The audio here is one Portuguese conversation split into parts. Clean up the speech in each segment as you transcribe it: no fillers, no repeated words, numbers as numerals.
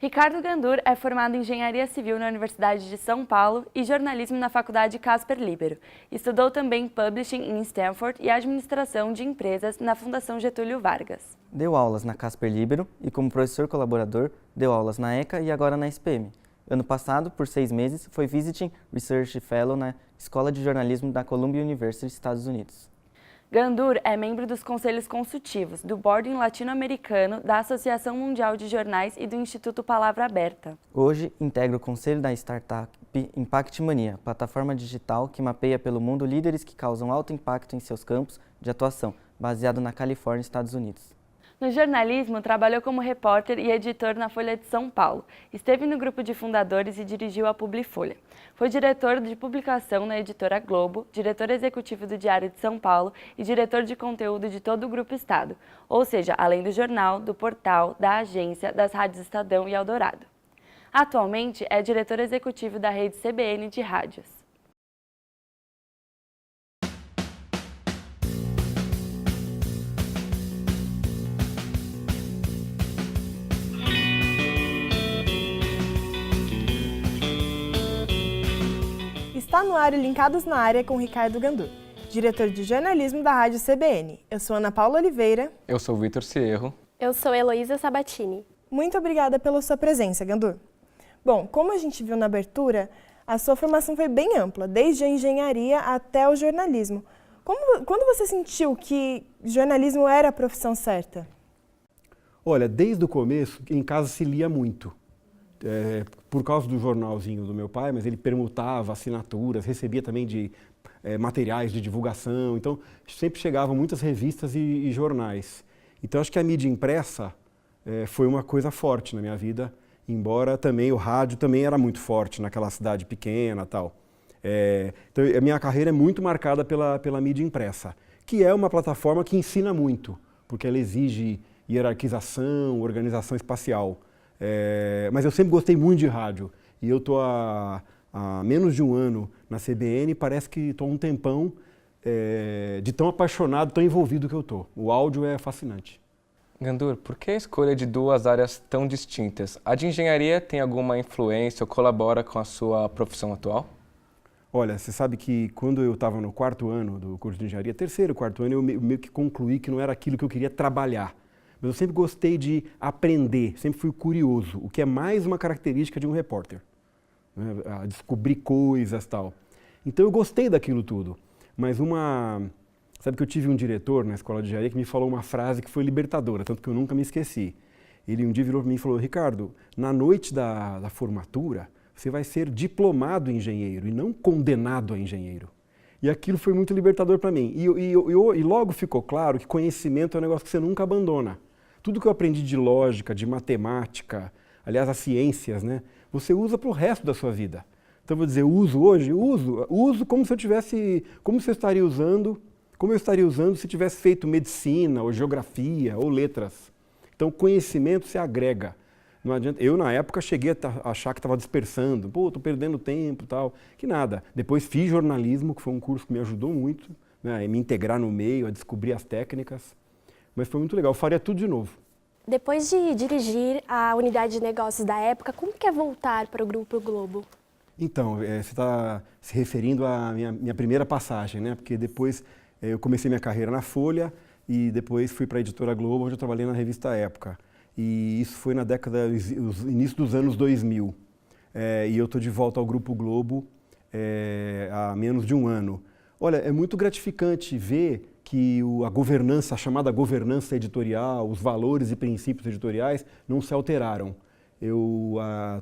Ricardo Gandur é formado em Engenharia Civil na Universidade de São Paulo e jornalismo na Faculdade Casper Libero. Estudou também Publishing em Stanford e Administração de Empresas na Fundação Getúlio Vargas. Deu aulas na Casper Libero e, como professor colaborador, deu aulas na ECA e agora na SPM. Ano passado, por 6 meses, foi Visiting Research Fellow na Escola de Jornalismo da Columbia University, Estados Unidos. Gandur é membro dos conselhos consultivos do Board Latino-Americano, da Associação Mundial de Jornais e do Instituto Palavra Aberta. Hoje, integra o conselho da startup Impact Mania, plataforma digital que mapeia pelo mundo líderes que causam alto impacto em seus campos de atuação, baseado na Califórnia, Estados Unidos. No jornalismo, trabalhou como repórter e editor na Folha de São Paulo. Esteve no grupo de fundadores e dirigiu a Publifolha. Foi diretor de publicação na editora Globo, diretor executivo do Diário de São Paulo e diretor de conteúdo de todo o Grupo Estado, ou seja, além do jornal, do portal, da agência, das rádios Estadão e Eldorado. Atualmente é diretor executivo da rede CBN de rádios. Está no ar o Linkados na Área com Ricardo Gandur, diretor de jornalismo da Rádio CBN. Eu sou Ana Paula Oliveira. Eu sou Vitor Cierro. Eu sou Heloísa Sabatini. Muito obrigada pela sua presença, Gandur. Bom, como a gente viu na abertura, a sua formação foi bem ampla, desde a engenharia até o jornalismo. Quando você sentiu que jornalismo era a profissão certa? Olha, desde o começo, em casa se lia muito. Por causa do jornalzinho do meu pai, mas ele permutava assinaturas, recebia também de materiais de divulgação, então sempre chegavam muitas revistas e jornais. Então acho que a mídia impressa foi uma coisa forte na minha vida, embora também o rádio também era muito forte naquela cidade pequena e tal. Então a minha carreira é muito marcada pela mídia impressa, que é uma plataforma que ensina muito, porque ela exige hierarquização, organização espacial. Mas eu sempre gostei muito de rádio e eu estou há menos de um ano na CBN e parece que estou há um tempão de tão apaixonado, tão envolvido que eu estou. O áudio é fascinante. Gandur, por que a escolha de duas áreas tão distintas? A de engenharia tem alguma influência ou colabora com a sua profissão atual? Olha, você sabe que quando eu estava no 4º ano do curso de engenharia, 3º, 4º ano, eu meio que concluí que não era aquilo que eu queria trabalhar. Mas eu sempre gostei de aprender, sempre fui curioso, o que é mais uma característica de um repórter, né? A descobrir coisas e tal. Então eu gostei daquilo tudo, mas sabe que eu tive um diretor na escola de engenharia que me falou uma frase que foi libertadora, tanto que eu nunca me esqueci. Ele um dia virou para mim e falou: Ricardo, na noite da formatura, você vai ser diplomado engenheiro e não condenado a engenheiro. E aquilo foi muito libertador para mim. E logo ficou claro que conhecimento é um negócio que você nunca abandona. Tudo que eu aprendi de lógica, de matemática, aliás, as ciências, né, você usa para o resto da sua vida. Então, eu vou dizer, uso hoje? Uso como se eu tivesse, como eu estaria usando se tivesse feito medicina, ou geografia, ou letras. Então, conhecimento se agrega. Não adianta. Eu, na época, cheguei a achar que estava dispersando. Pô, estou perdendo tempo e tal. Que nada. Depois fiz jornalismo, que foi um curso que me ajudou muito, né, a me integrar no meio, a descobrir as técnicas. Mas foi muito legal. Eu faria tudo de novo. Depois de dirigir a unidade de negócios da época, como que é voltar para o Grupo Globo? Então, você está se referindo à minha primeira passagem, né? Porque depois eu comecei minha carreira na Folha e depois fui para a Editora Globo, onde eu trabalhei na revista Época. E isso foi na início dos anos 2000. E eu estou de volta ao Grupo Globo há menos de um ano. Olha, é muito gratificante ver que a chamada governança editorial, os valores e princípios editoriais não se alteraram.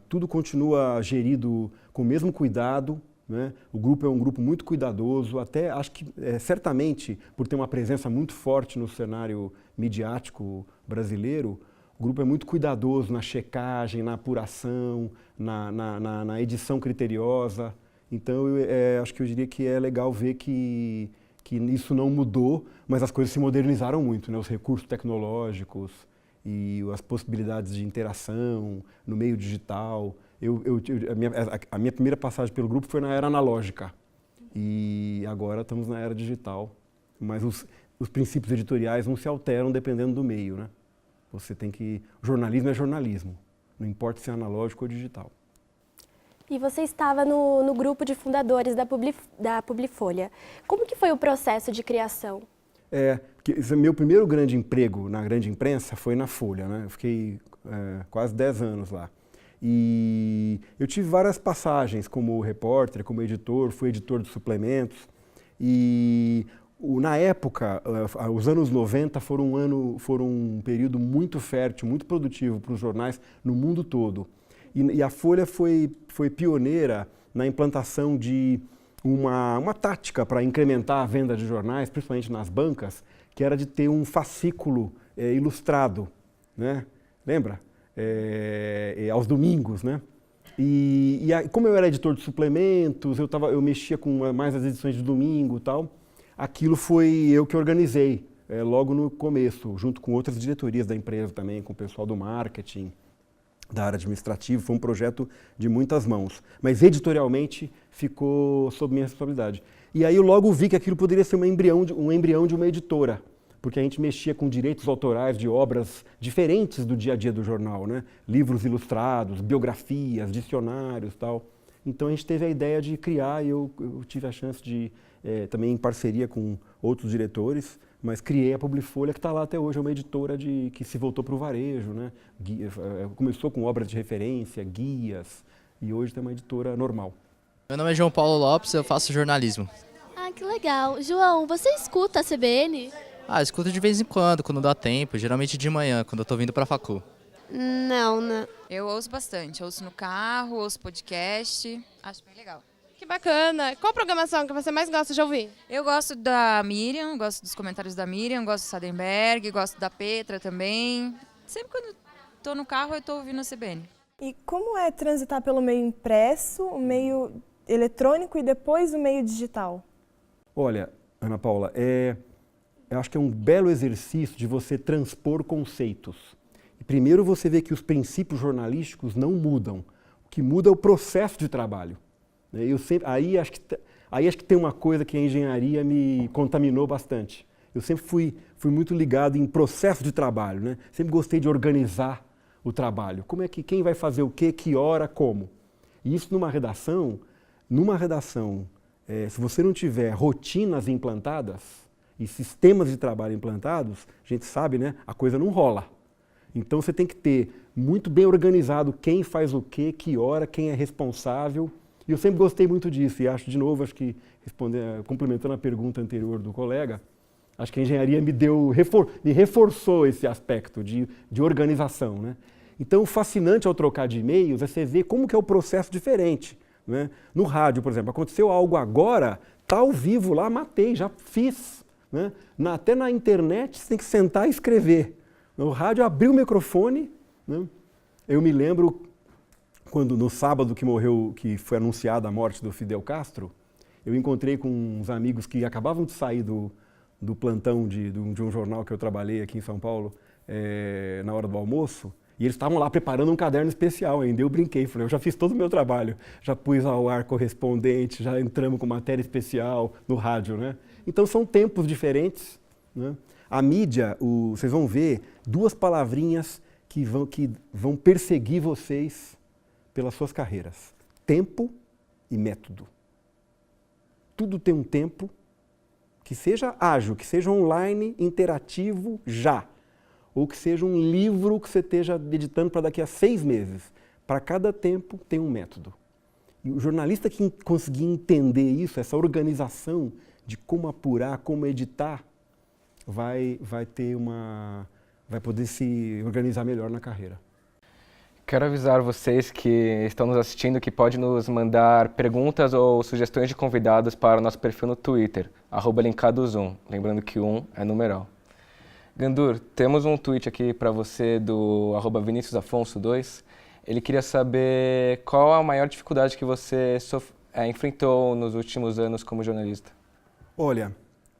Tudo continua gerido com o mesmo cuidado, né? O grupo é um grupo muito cuidadoso, até acho que certamente por ter uma presença muito forte no cenário midiático brasileiro, o grupo é muito cuidadoso na checagem, na apuração, na edição criteriosa. Então, acho que eu diria que é legal ver que isso não mudou, mas as coisas se modernizaram muito, né? Os recursos tecnológicos e as possibilidades de interação no meio digital. A minha primeira passagem pelo grupo foi na era analógica e agora estamos na era digital. Mas os princípios editoriais não se alteram dependendo do meio, né? O jornalismo é jornalismo. não importa se é analógico ou digital. E você estava no grupo de fundadores da Publifolha. Como que foi o processo de criação? Meu primeiro grande emprego na grande imprensa foi na Folha, né? Eu fiquei quase 10 anos lá. E eu tive várias passagens como repórter, como editor, fui editor de suplementos. E na época, os anos 90 foram um período muito fértil, muito produtivo para os jornais no mundo todo. E a Folha foi pioneira na implantação de uma tática para incrementar a venda de jornais, principalmente nas bancas, que era de ter um fascículo ilustrado, né? Lembra? Aos domingos, né? E como eu era editor de suplementos, eu mexia com mais as edições de domingo e tal, aquilo foi eu que organizei logo no começo, junto com outras diretorias da empresa também, com o pessoal do marketing, da área administrativa. Foi um projeto de muitas mãos, mas editorialmente ficou sob minha responsabilidade. E aí eu logo vi que aquilo poderia ser um embrião de uma editora, porque a gente mexia com direitos autorais de obras diferentes do dia a dia do jornal, né? Livros ilustrados, biografias, dicionários e tal. Então a gente teve a ideia de criar, e eu tive a chance de, também em parceria com outros diretores, mas criei a Publifolha, que está lá até hoje, é uma editora que se voltou para o varejo, né? Começou com obras de referência, guias, e hoje tem uma editora normal. Meu nome é João Paulo Lopes, eu faço jornalismo. Ah, que legal. João, você escuta a CBN? Escuto de vez em quando dá tempo, geralmente de manhã, quando eu tô vindo pra facu. Não. Eu ouço bastante, ouço no carro, ouço podcast, acho bem legal. Que bacana. Qual programação que você mais gosta de ouvir? Eu gosto da Miriam, gosto dos comentários da Miriam, gosto do Sadenberg, gosto da Petra também. Sempre quando estou no carro eu estou ouvindo a CBN. E como é transitar pelo meio impresso, o meio eletrônico e depois o meio digital? Olha, Ana Paula, eu acho que é um belo exercício de você transpor conceitos. E primeiro você vê que os princípios jornalísticos não mudam. O que muda é o processo de trabalho. Aí acho que tem uma coisa que a engenharia me contaminou bastante. Eu sempre fui muito ligado em processo de trabalho, né? Sempre gostei de organizar o trabalho. Quem vai fazer o quê, que hora, como. E isso numa redação, se você não tiver rotinas implantadas e sistemas de trabalho implantados, a gente sabe, né? A coisa não rola. Então você tem que ter muito bem organizado quem faz o quê, que hora, quem é responsável. E eu sempre gostei muito disso, e acho que complementando a pergunta anterior do colega, acho que a engenharia me reforçou esse aspecto de organização, né? Então, o fascinante ao trocar de e-mails é você ver como que é o processo diferente, né? No rádio, por exemplo, aconteceu algo agora, está ao vivo lá, matei, já fiz, né? Até na internet você tem que sentar e escrever. No rádio, abriu o microfone, né? Eu me lembro quando no sábado que foi anunciada a morte do Fidel Castro, eu encontrei com uns amigos que acabavam de sair do plantão de um jornal que eu trabalhei aqui em São Paulo, na hora do almoço, e eles estavam lá preparando um caderno especial ainda. Eu brinquei, falei, eu já fiz todo o meu trabalho, já pus ao ar correspondente, já entramos com matéria especial no rádio, né? Então são tempos diferentes, né? A mídia, vocês vão ver duas palavrinhas que vão perseguir vocês pelas suas carreiras: tempo e método. Tudo tem um tempo que seja ágil, que seja online, interativo, já. Ou que seja um livro que você esteja editando para daqui a 6 meses. Para cada tempo tem um método. E o jornalista que conseguir entender isso, essa organização de como apurar, como editar, vai poder se organizar melhor na carreira. Quero avisar vocês que estão nos assistindo que pode nos mandar perguntas ou sugestões de convidados para o nosso perfil no Twitter, @linkadozoom, lembrando que 1 é numeral. Gandur, temos um tweet aqui para você do @ViniciusAfonso2. Ele queria saber qual a maior dificuldade que você enfrentou nos últimos anos como jornalista. Olha,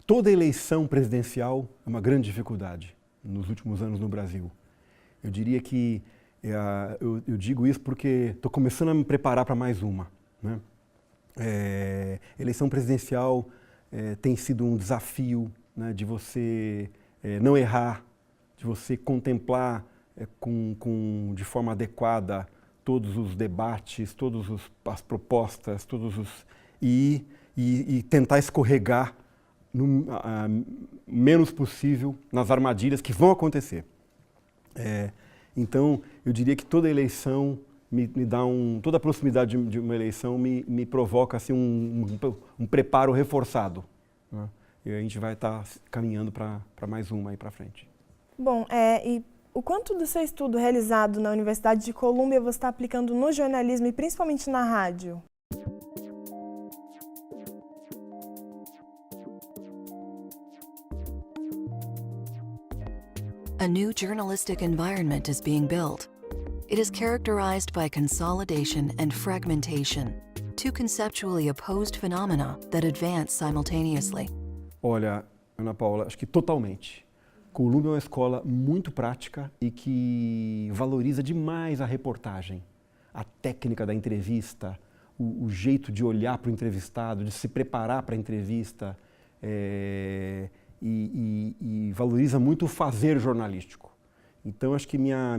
toda eleição presidencial é uma grande dificuldade nos últimos anos no Brasil. Eu diria que eu digo isso porque estou começando a me preparar para mais uma, né? Eleição presidencial tem sido um desafio, né, de você não errar, de você contemplar de forma adequada todos os debates, todas as propostas, e tentar escorregar menos possível nas armadilhas que vão acontecer. Então, eu diria que toda eleição toda a proximidade de uma eleição me provoca assim, um preparo reforçado, né? E a gente vai estar caminhando para mais uma aí para frente. Bom, e o quanto do seu estudo realizado na Universidade de Colômbia você está aplicando no jornalismo e principalmente na rádio? A new journalistic environment is being built. It is characterized by consolidation and fragmentation, two conceptually opposed phenomena that advance simultaneously. Olha, Ana Paula, acho que totalmente. Colômbia é uma escola muito prática e que valoriza demais a reportagem, a técnica da entrevista, o jeito de olhar para o entrevistado, de se preparar para a entrevista, e valoriza muito o fazer jornalístico. Então, acho que minha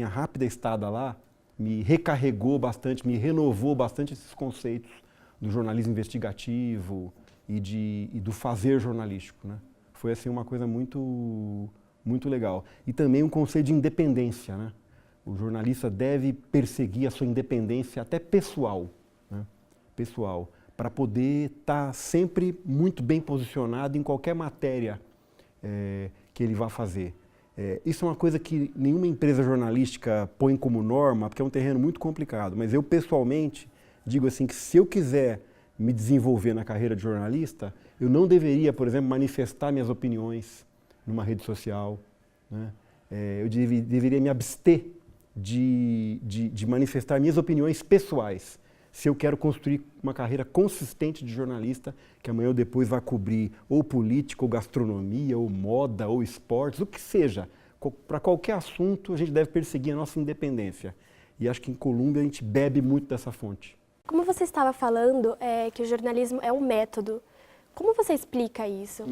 rápida estada lá me recarregou bastante, me renovou bastante esses conceitos do jornalismo investigativo e do fazer jornalístico, né? Foi assim, uma coisa muito, muito legal. E também um conceito de independência, né? O jornalista deve perseguir a sua independência até pessoal, né? Pessoal, para poder estar sempre muito bem posicionado em qualquer matéria que ele vá fazer. Isso é uma coisa que nenhuma empresa jornalística põe como norma, porque é um terreno muito complicado. Mas eu, pessoalmente, digo assim que se eu quiser me desenvolver na carreira de jornalista, eu não deveria, por exemplo, manifestar minhas opiniões numa rede social, né? Eu deveria me abster de manifestar minhas opiniões pessoais, se eu quero construir uma carreira consistente de jornalista, que amanhã ou depois vai cobrir ou política, ou gastronomia, ou moda, ou esportes, o que seja. Para qualquer assunto, a gente deve perseguir a nossa independência. E acho que em Colômbia a gente bebe muito dessa fonte. Como você estava falando, que o jornalismo é um método. Como você explica isso?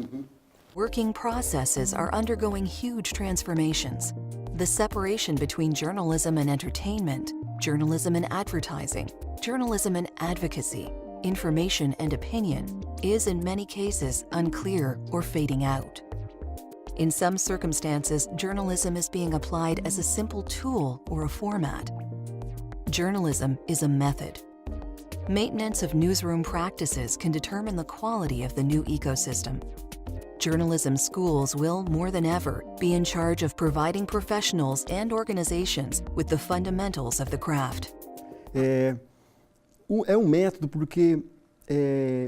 Working processes are undergoing huge transformations. The separation between journalism and entertainment, journalism and advertising, journalism and advocacy, information and opinion is in many cases unclear or fading out. In some circumstances, journalism is being applied as a simple tool or a format. Journalism is a method. Maintenance of newsroom practices can determine the quality of the new ecosystem. Journalism schools will, more than ever, be in charge of providing professionals and organizations with the fundamentals of the craft. É um método porque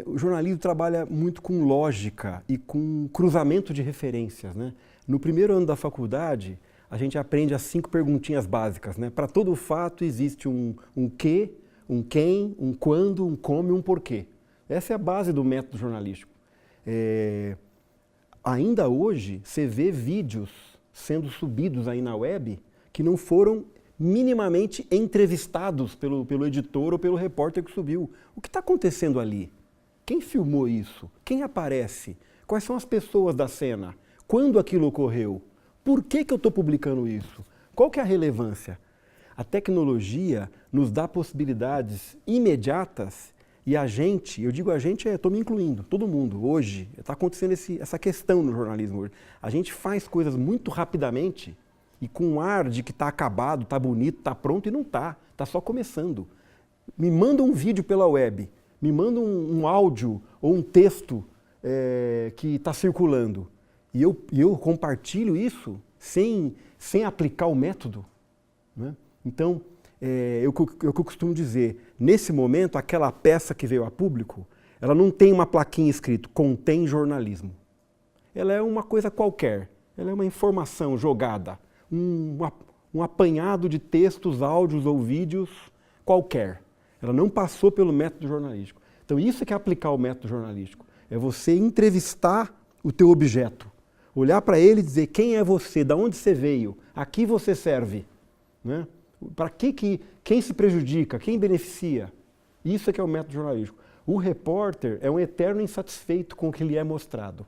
o jornalismo trabalha muito com lógica e com cruzamento de referências, né? No primeiro ano da faculdade, a gente aprende as 5 perguntinhas básicas, né? Para todo fato existe um que, um quem, um quando, um como e um porquê. Essa é a base do método jornalístico. Ainda hoje, você vê vídeos sendo subidos aí na web que não foram minimamente entrevistados pelo editor ou pelo repórter que subiu. O que está acontecendo ali? Quem filmou isso? Quem aparece? Quais são as pessoas da cena? Quando aquilo ocorreu? Por que eu estou publicando isso? Qual que é a relevância? A tecnologia nos dá possibilidades imediatas e a gente, eu digo a gente, estou me incluindo, todo mundo, hoje, está acontecendo essa questão no jornalismo hoje. A gente faz coisas muito rapidamente e com um ar de que está acabado, está bonito, está pronto e não está só começando. Me manda um vídeo pela web, me manda um áudio ou um texto que está circulando e eu compartilho isso sem aplicar o método, né? Então, eu costumo dizer, nesse momento, aquela peça que veio a público, ela não tem uma plaquinha escrito, contém jornalismo. Ela é uma coisa qualquer, ela é uma informação jogada, um apanhado de textos, áudios ou vídeos qualquer. Ela não passou pelo método jornalístico. Então, isso que é aplicar o método jornalístico. É você entrevistar o teu objeto, olhar para ele e dizer quem é você, de onde você veio, a que você serve, né? Para quem se prejudica, quem beneficia. Isso é que é o método jornalístico. O repórter é um eterno insatisfeito com o que lhe é mostrado,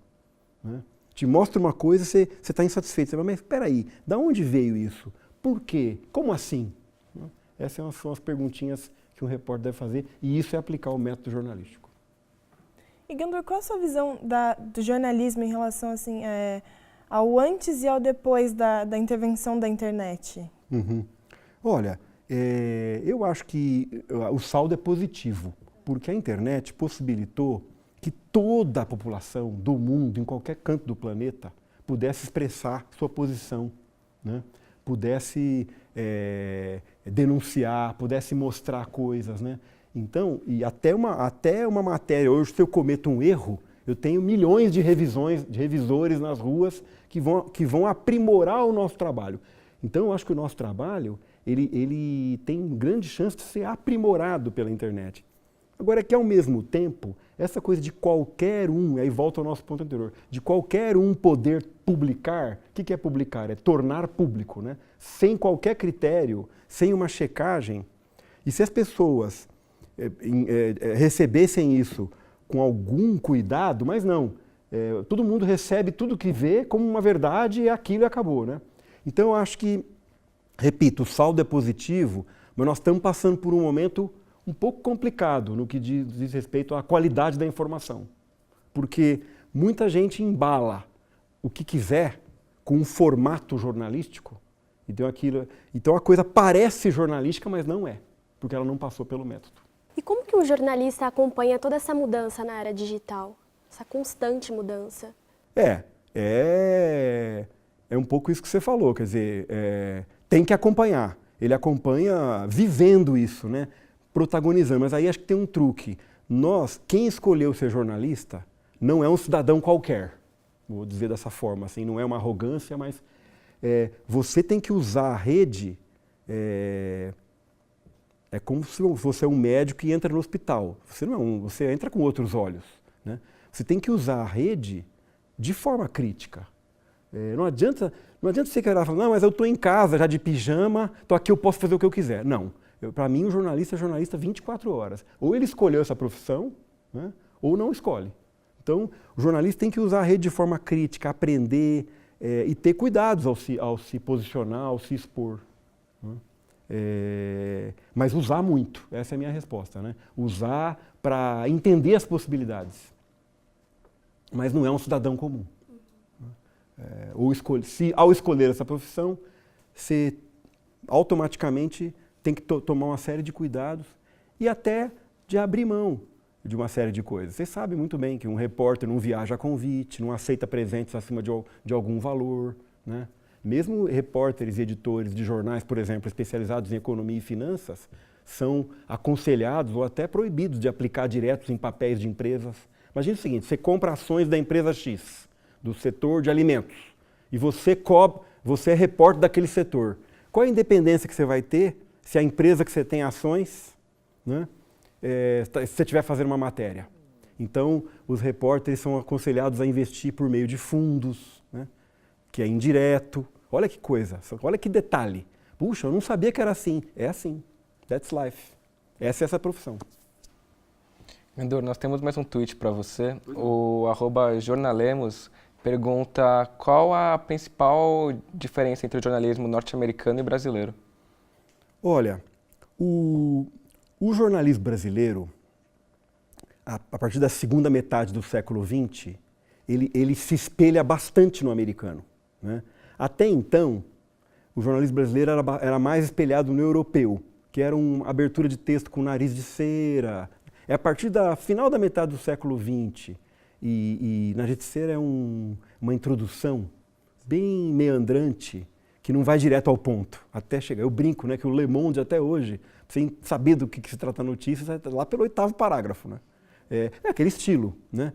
né? Te mostra uma coisa e você está insatisfeito. Você fala, mas espera aí, de onde veio isso? por quê? Como assim? Essas são as perguntinhas que um repórter deve fazer, e isso é aplicar o método jornalístico. E Gandour, qual a sua visão do jornalismo em relação assim, ao antes e ao depois da intervenção da internet? Olha, eu acho que o saldo é positivo, porque a internet possibilitou que toda a população do mundo, em qualquer canto do planeta, pudesse expressar sua posição, né? Pudesse denunciar, pudesse mostrar coisas, né? Então, e até uma matéria, hoje se eu cometo um erro, eu tenho milhões de revisores nas ruas que vão aprimorar o nosso trabalho. Então, eu acho que o nosso trabalho, ele tem grande chance de ser aprimorado pela internet. Agora, é que ao mesmo tempo, essa coisa de qualquer um, aí volta ao nosso ponto anterior, de qualquer um poder publicar, o que é publicar? É tornar público, né? Sem qualquer critério, sem uma checagem. E se as pessoas recebessem isso com algum cuidado, mas não, todo mundo recebe tudo que vê como uma verdade e aquilo e acabou, né? Então eu acho que, repito, o saldo é positivo, mas nós estamos passando por um momento um pouco complicado no que diz respeito à qualidade da informação. Porque muita gente embala o que quiser com um formato jornalístico, então a coisa parece jornalística, mas não é, porque ela não passou pelo método. E como que um jornalista acompanha toda essa mudança na era digital? Essa constante mudança? É um pouco isso que você falou, quer dizer, tem que acompanhar. Ele acompanha vivendo isso, né? Protagonizando, mas aí acho que tem um truque. Quem escolheu ser jornalista, não é um cidadão qualquer, vou dizer dessa forma, assim, não é uma arrogância, mas você tem que usar a rede, é como se você é um médico que entra no hospital, você entra com outros olhos, né? Você tem que usar a rede de forma crítica. Não adianta você querer falar, não, mas eu estou em casa já de pijama, estou aqui, eu posso fazer o que eu quiser. Não. Para mim, o jornalista é jornalista 24 horas. Ou ele escolheu essa profissão, né, ou não escolhe. Então, o jornalista tem que usar a rede de forma crítica, aprender e ter cuidados ao se posicionar, ao se expor. Né? Mas usar muito, essa é a minha resposta. Né? Usar para entender as possibilidades. Mas não é um cidadão comum. Ao escolher essa profissão, você automaticamente tem que tomar uma série de cuidados e até de abrir mão de uma série de coisas. Você sabe muito bem que um repórter não viaja a convite, não aceita presentes acima de algum valor, né? Mesmo repórteres e editores de jornais, por exemplo, especializados em economia e finanças, são aconselhados ou até proibidos de aplicar diretos em papéis de empresas. Imagina o seguinte, você compra ações da empresa X, do setor de alimentos, e você é repórter daquele setor. Qual a independência que você vai ter se a empresa que você tem ações, né, se você estiver fazendo uma matéria? Então, os repórteres são aconselhados a investir por meio de fundos, né, que é indireto. Olha que coisa, olha que detalhe. Puxa, eu não sabia que era assim. É assim. That's life. Essa é essa profissão. Gandour, nós temos mais um tweet para você. O @jornalemos pergunta qual a principal diferença entre o jornalismo norte-americano e brasileiro? Olha, o jornalismo brasileiro, a partir da segunda metade do século XX, ele se espelha bastante no americano, né? Até então, o jornalismo brasileiro era mais espelhado no europeu, que era uma abertura de texto com nariz de cera. É a partir da final da metade do século XX, e nariz de cera é uma introdução bem meandrante, que não vai direto ao ponto, até chegar. Eu brinco, né, que o Le Monde até hoje, sem saber do que se trata a notícia, lá pelo 8º parágrafo, né? É aquele estilo, né?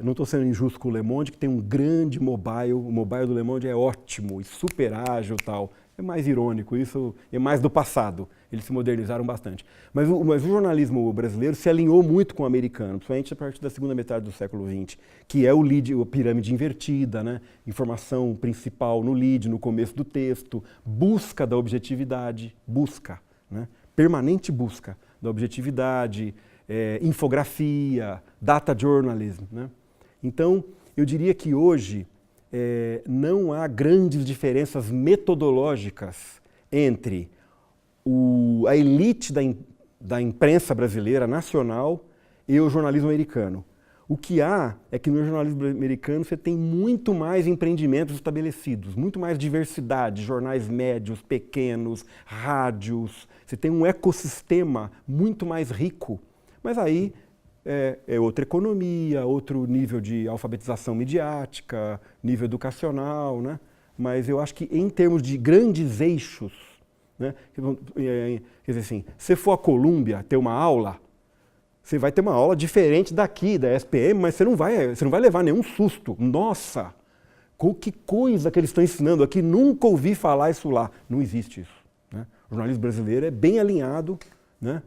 Não estou sendo injusto com o Le Monde, que tem um grande mobile. O mobile do Le Monde é ótimo e super ágil e tal. É mais irônico, isso é mais do passado. Eles se modernizaram bastante. Mas o jornalismo brasileiro se alinhou muito com o americano, principalmente a partir da segunda metade do século XX, que é a pirâmide invertida, né? Informação principal no lead, no começo do texto, busca da objetividade, né? Permanente busca da objetividade, infografia, data journalism, né? Então, eu diria que hoje não há grandes diferenças metodológicas entre a elite da imprensa brasileira nacional e o jornalismo americano. O que há é que no jornalismo americano você tem muito mais empreendimentos estabelecidos, muito mais diversidade, jornais médios, pequenos, rádios. Você tem um ecossistema muito mais rico. Mas aí é outra economia, outro nível de alfabetização midiática, nível educacional, né? Mas eu acho que em termos de grandes eixos, né? Quer dizer assim, se for a Colômbia ter uma aula, você vai ter uma aula diferente daqui, da SPM, mas você não vai levar nenhum susto. Nossa, que coisa que eles estão ensinando aqui, nunca ouvi falar isso lá. Não existe isso, né? O jornalismo brasileiro é bem alinhado, né?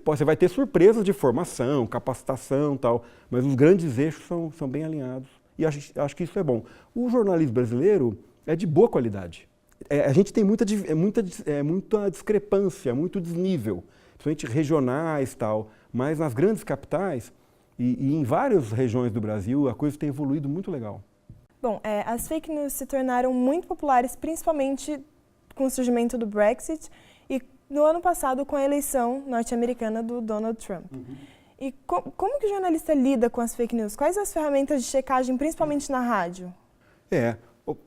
Você vai ter surpresas de formação, capacitação e tal, mas os grandes eixos são bem alinhados. E acho que isso é bom. O jornalismo brasileiro é de boa qualidade. A gente tem muita discrepância, muito desnível, principalmente regionais e tal, mas nas grandes capitais e em várias regiões do Brasil a coisa tem evoluído muito legal. Bom, as fake news se tornaram muito populares, principalmente com o surgimento do Brexit e no ano passado com a eleição norte-americana do Donald Trump. E como que o jornalista lida com as fake news? Quais as ferramentas de checagem, principalmente na rádio?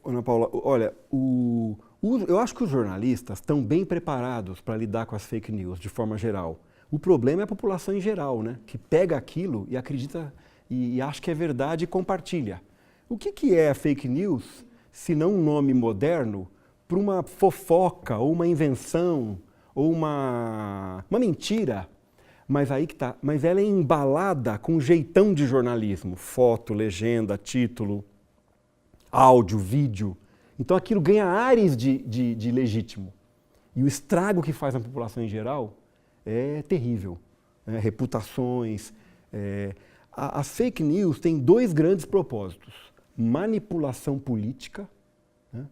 Ana Paula, olha, eu acho que os jornalistas estão bem preparados para lidar com as fake news, de forma geral. O problema é a população em geral, né? Que pega aquilo e acredita e acha que é verdade e compartilha. O que é a fake news, se não um nome moderno para uma fofoca ou uma invenção ou uma mentira? Mas aí que tá. Mas ela é embalada com um jeitão de jornalismo, foto, legenda, título, áudio, vídeo. Então aquilo ganha ares de legítimo. E o estrago que faz na população em geral é terrível. Reputações. As fake news têm dois grandes propósitos. Manipulação política, né?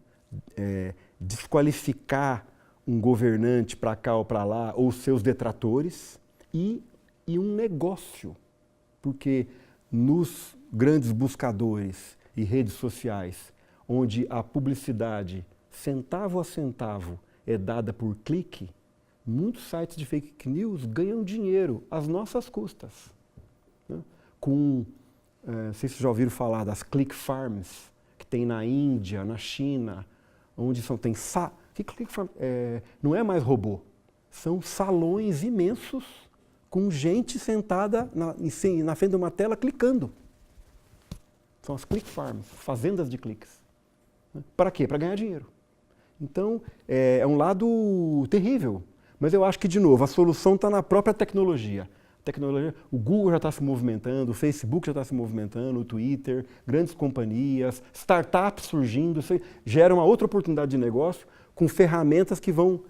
Desqualificar um governante para cá ou para lá, ou seus detratores, e um negócio. Porque nos grandes buscadores e redes sociais, onde a publicidade, centavo a centavo, é dada por clique, muitos sites de fake news ganham dinheiro às nossas custas. Né? Não sei se vocês já ouviram falar das click farms, que tem na Índia, na China, onde tem click farm? Não é mais robô, são salões imensos com gente sentada na frente de uma tela clicando. São as click farms, fazendas de cliques. Para quê? Para ganhar dinheiro. Então, é um lado terrível. Mas eu acho que, de novo, a solução está na própria tecnologia. O Google já está se movimentando, o Facebook já está se movimentando, o Twitter, grandes companhias, startups surgindo. Isso gera uma outra oportunidade de negócio com ferramentas que vão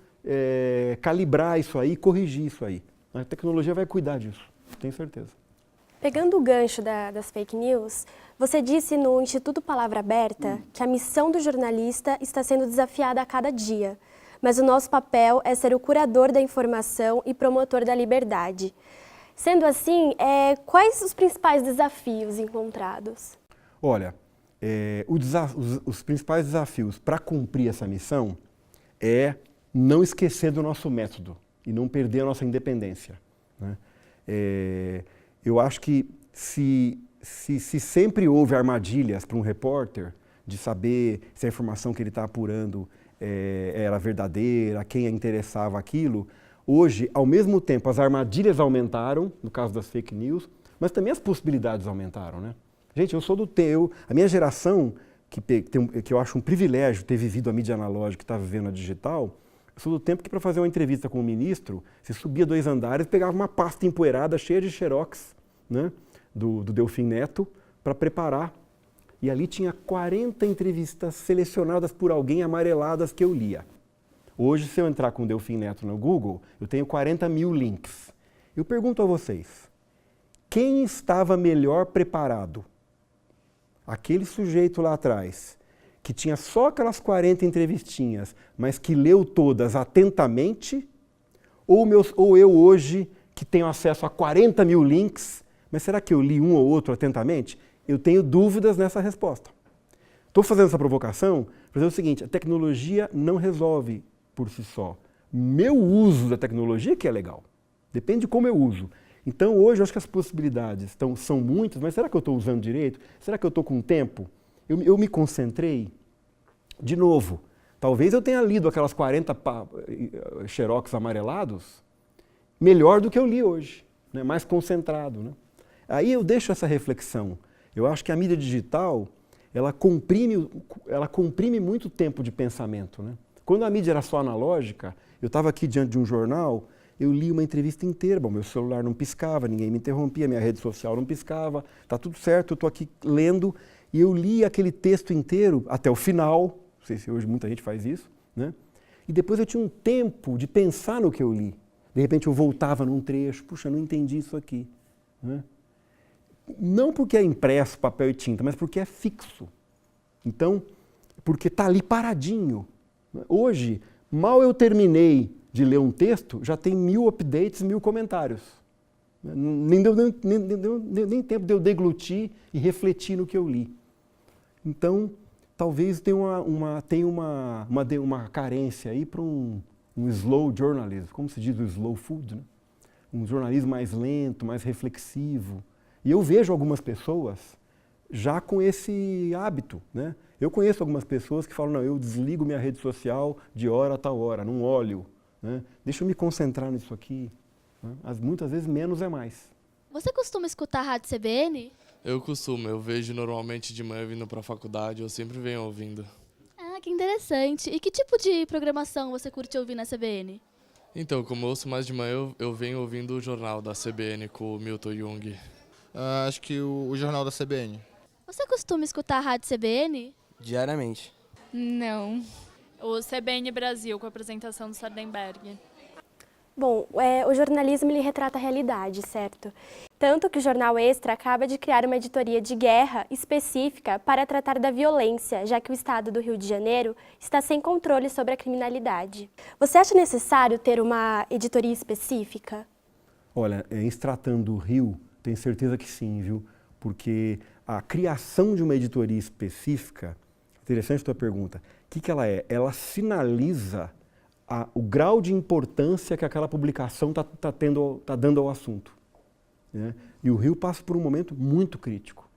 calibrar isso aí, corrigir isso aí. A tecnologia vai cuidar disso, tenho certeza. Pegando o gancho das fake news, você disse no Instituto Palavra Aberta que a missão do jornalista está sendo desafiada a cada dia, mas o nosso papel é ser o curador da informação e promotor da liberdade. Sendo assim, quais os principais desafios encontrados? Olha, os principais desafios para cumprir essa missão é não esquecer do nosso método e não perder a nossa independência, né? Eu acho que se sempre houve armadilhas para um repórter de saber se a informação que ele está apurando era verdadeira, a quem interessava aquilo, hoje, ao mesmo tempo, as armadilhas aumentaram, no caso das fake news, mas também as possibilidades aumentaram, né? Gente, eu sou a minha geração, que eu acho um privilégio ter vivido a mídia analógica e estar vivendo a digital, eu sou do tempo que para fazer uma entrevista com o ministro, você subia 2 andares, pegava uma pasta empoeirada cheia de xerox, né, do Delfim Neto, para preparar. E ali tinha 40 entrevistas selecionadas por alguém, amareladas, que eu lia. Hoje, se eu entrar com o Delfim Neto no Google, eu tenho 40 mil links. Eu pergunto a vocês, quem estava melhor preparado? Aquele sujeito lá atrás, que tinha só aquelas 40 entrevistinhas, mas que leu todas atentamente, ou eu hoje, que tenho acesso a 40 mil links, mas será que eu li um ou outro atentamente? Eu tenho dúvidas nessa resposta. Estou fazendo essa provocação para dizer o seguinte, a tecnologia não resolve por si só. Meu uso da tecnologia que é legal. Depende de como eu uso. Então, hoje, eu acho que as possibilidades são muitas, mas será que eu estou usando direito? Será que eu estou com tempo? Eu me concentrei? De novo, talvez eu tenha lido aquelas 40 xerox amarelados melhor do que eu li hoje, né? Mais concentrado. Né? Aí eu deixo essa reflexão. Eu acho que a mídia digital, ela comprime muito tempo de pensamento. Né? Quando a mídia era só analógica, eu estava aqui diante de um jornal, eu li uma entrevista inteira, bom, meu celular não piscava, ninguém me interrompia, minha rede social não piscava, está tudo certo, eu estou aqui lendo, e eu li aquele texto inteiro até o final, não sei se hoje muita gente faz isso, né? E depois eu tinha um tempo de pensar no que eu li. De repente eu voltava num trecho, puxa, não entendi isso aqui. Né? Não porque é impresso, papel e tinta, mas porque é fixo. Então, porque está ali paradinho. Hoje, mal eu terminei de ler um texto, já tem 1000 updates, 1000 comentários. Nem tempo de eu deglutir e refletir no que eu li. Então, talvez tenha uma carência aí para um slow journalism, como se diz o slow food, né? Um jornalismo mais lento, mais reflexivo. E eu vejo algumas pessoas já com esse hábito, né? Eu conheço algumas pessoas que falam, não, eu desligo minha rede social de hora a tal hora, não olho. Né? Deixa eu me concentrar nisso aqui. Né? Muitas vezes menos é mais. Você costuma escutar a Rádio CBN? Eu costumo, eu vejo normalmente de manhã vindo para a faculdade, eu sempre venho ouvindo. Ah, que interessante. E que tipo de programação você curte ouvir na CBN? Então, como eu ouço mais de manhã, eu venho ouvindo o jornal da CBN com o Milton Jung. Acho que o jornal da CBN. Você costuma escutar a Rádio CBN? Diariamente. Não. O CBN Brasil, com a apresentação do Sardenberg. Bom, o jornalismo ele retrata a realidade, certo? Tanto que o Jornal Extra acaba de criar uma editoria de guerra específica para tratar da violência, já que o estado do Rio de Janeiro está sem controle sobre a criminalidade. Você acha necessário ter uma editoria específica? Olha, em se tratando do Rio, tenho certeza que sim, viu? Porque a criação de uma editoria específica, interessante a tua pergunta, o que ela é? Ela sinaliza o grau de importância que aquela publicação está dando ao assunto. Né? E o Rio passa por um momento muito crítico.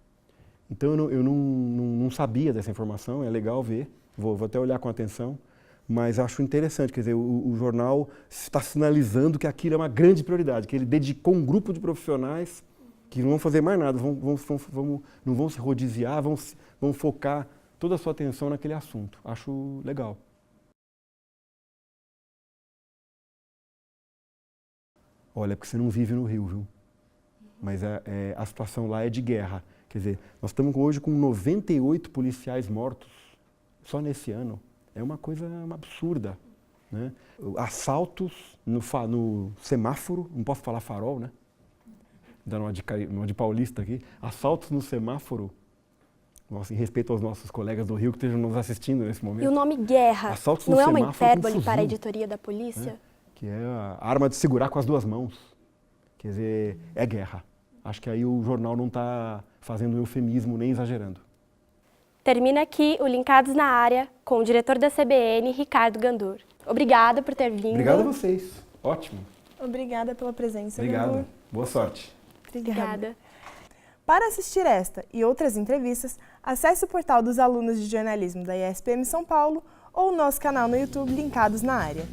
Então eu não sabia dessa informação, é legal ver, vou até olhar com atenção, mas acho interessante, quer dizer, o jornal está sinalizando que aquilo é uma grande prioridade, que ele dedicou um grupo de profissionais que não vão fazer mais nada, não vão se rodiziar, vão focar toda a sua atenção naquele assunto. Acho legal. Olha, porque você não vive no Rio, viu? Mas a situação lá é de guerra. Quer dizer, nós estamos hoje com 98 policiais mortos, só nesse ano. É uma coisa absurda. Né? Assaltos no semáforo, não posso falar farol, né? Dá uma de paulista aqui. Assaltos no semáforo. Nossa, em respeito aos nossos colegas do Rio que estejam nos assistindo nesse momento. E o nome guerra Assaltos não no é uma semáforo hipérbole para a editoria da polícia? Né? Que é a arma de segurar com as duas mãos. Quer dizer, é guerra. Acho que aí o jornal não está fazendo eufemismo nem exagerando. Termina aqui o Linkados na Área com o diretor da CBN, Ricardo Gandur. Obrigada por ter vindo. Obrigado a vocês. Ótimo. Obrigada pela presença, Obrigado. Gandur. Boa sorte. Obrigada. Para assistir esta e outras entrevistas, acesse o portal dos alunos de jornalismo da ISPM São Paulo ou o nosso canal no YouTube Linkados na Área.